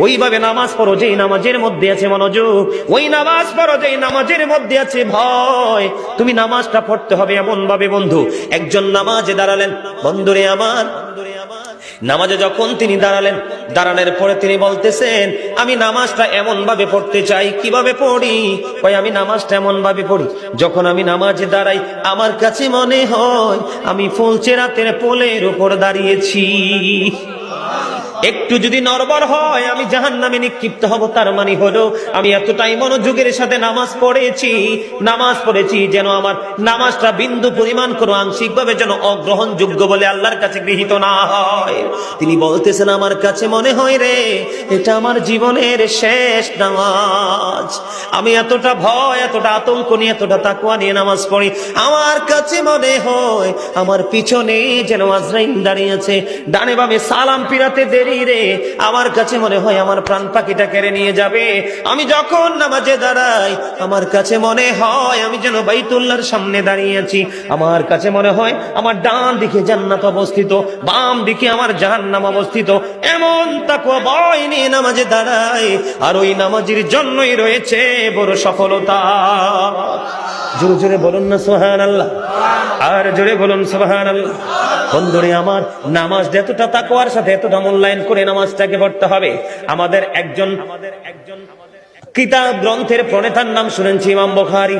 ওইভাবে নামাজ পড়ো যেই নামাজের মধ্যে আছে মনোযোগ, ওই নামাজ পড়ো যেই নামাজের মধ্যে আছে ভয়। তুমি নামাজটা পড়তে হবে এমন ভাবে বন্ধু, একজন নামাজে দাঁড়ালেন, বন্ধুরে আমার, নামাজে যখন তিনি দাঁড়ালেন, দাঁড়ানোর পরে তিনি বলতেছেন আমি নামাজটা এমন ভাবে পড়তে চাই। কিভাবে পড়ি? কই আমি নামাজটা এমন ভাবে পড়ি, যখন আমি নামাজে দাঁড়াই আমার কাছে মনে হয় আমি ফুলচেরাতের পোলের উপর দাঁড়িয়েছি। একটু যদি নড়বড় হয় আমি জাহান্নামে নিক্ষিপ্ত হব। তার মানে হলো আমি এতটাই মনোযোগের সাথে নামাজ পড়েছি যেন আমার নামাজটা বিন্দু পরিমাণ কোনো আংশিক ভাবে যেন অগ্রহণযোগ্য বলে আল্লাহর কাছে গৃহীত না হয়। তিনি বলতেছেন আমার কাছে মনে হয় রে এটা আমার জীবনের শেষ নামাজ। আমি এতটা ভয়, এতটা আতঙ্ক নিয়ে, এতটা তাকওয়া নিয়ে নামাজ পড়ি, আমার কাছে মনে হয় আমার পিছনে যেন আজরাইল দাঁড়িয়ে আছে, ডানে বামে সালাম ফিরাতে দেরি রে, আমার কাছে মনে হয় আমার প্রাণ পাখিটা কেড়ে নিয়ে যাবে। আমি যখন নামাজে দাঁড়াই আমার কাছে মনে হয় আমি যেন বাইতুল্লাহর সামনে দাঁড়িয়ে আছি। আমার কাছে মনে হয় আমার ডান দিকে জান্নাত অবস্থিত, বাম দিকে আমার জাহান্নাম অবস্থিত। এমন তাকওয়া ভয় নিয়ে নামাজে দাঁড়াই, আর ওই নামাজের জন্যই রয়েছে বড় সফলতা। জোরে জোরে বলুন না সুবহানাল্লাহ, আর জোরে বলুন সুবহানাল্লাহ। বন্ধুরে আমার, নামাজ এতটা তাকওয়ার সাথে এতটা মূল্যায়ন করে নামাজটাকে পড়তে হবে। আমাদের একজন কিতাব গ্রন্থের প্রণেতার নাম শুনেছি ইমাম বুখারী।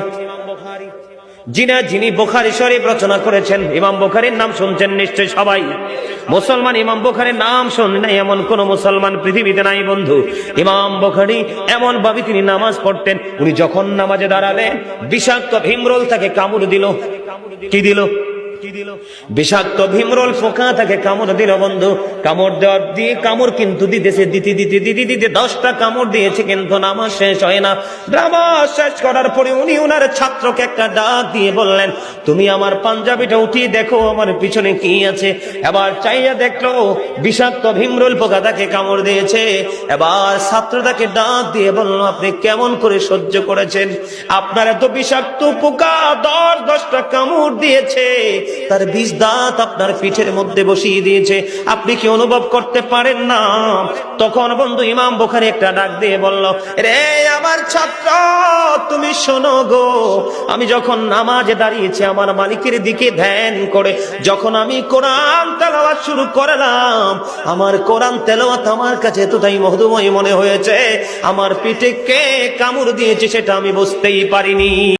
যিনি বুখারী শরীফ রচনা করেছেন, ইমাম বুখারীর নাম শুনছেন নিশ্চয় সবাই। মুসলমান ইমাম বুখারীর নাম শুনে নাই এমন কোন মুসলমান পৃথিবীতে নাই বন্ধু। ইমাম বুখারী এমন ভাবে তিনি নামাজ পড়তেন, উনি যখন নামাজে দাঁড়ালেন বিষাক্ত ভীমরোল তাকে কামড় দিল। কি দিল? বিষাক্ত ভীমরোল পোকা তাকে কামড় দিল বন্ধু। কামড় দেওয়ার দিয়ে কামড় কিন্তু দিতেছে, দিতে 10টা কামড় দিয়েছে, কিন্তু নামাজ শেষ হয় না। নামাজ শেষ করার পরে উনি ওনার ছাত্রকে একটা ডাক দিয়ে বললেন তুমি আমার পাঞ্জাবিটা উঠিয়ে দেখো আমার পিছনে কি আছে। এবার চাইয়া দেখলো বিষাক্ত ভীমরোল পোকা তাকে কামড় দিয়েছে। এবার ছাত্রটাকে ডাক দিয়ে বলল আপনি কেমন করে সহ্য করেছেন? আপনার এত বিষাক্ত পোকা 10টা কামড় দিয়েছে, তার বিষ দাঁত আপনার পিঠের মধ্যে বসিয়ে দিয়েছে, আপনি কি অনুভব করতে পারেন না? তখন বন্ধু ইমাম বুখারী একটা ডাক দিয়ে বলল রে আমার ছাত্র তুমি শোনো গো, আমি যখন নামাজে দাঁড়িয়েছি আমার মালিকের দিকে ধ্যান করে যখন আমি কোরআন তেলাওয়াত শুরু করলাম, আমার কোরআন তেলাওয়াত আমার কাছে এতটাই মধুময় মনে হয়েছে, আমার পিঠে কে কামড় দিয়েছে সেটা আমি বুঝতেই পারিনি।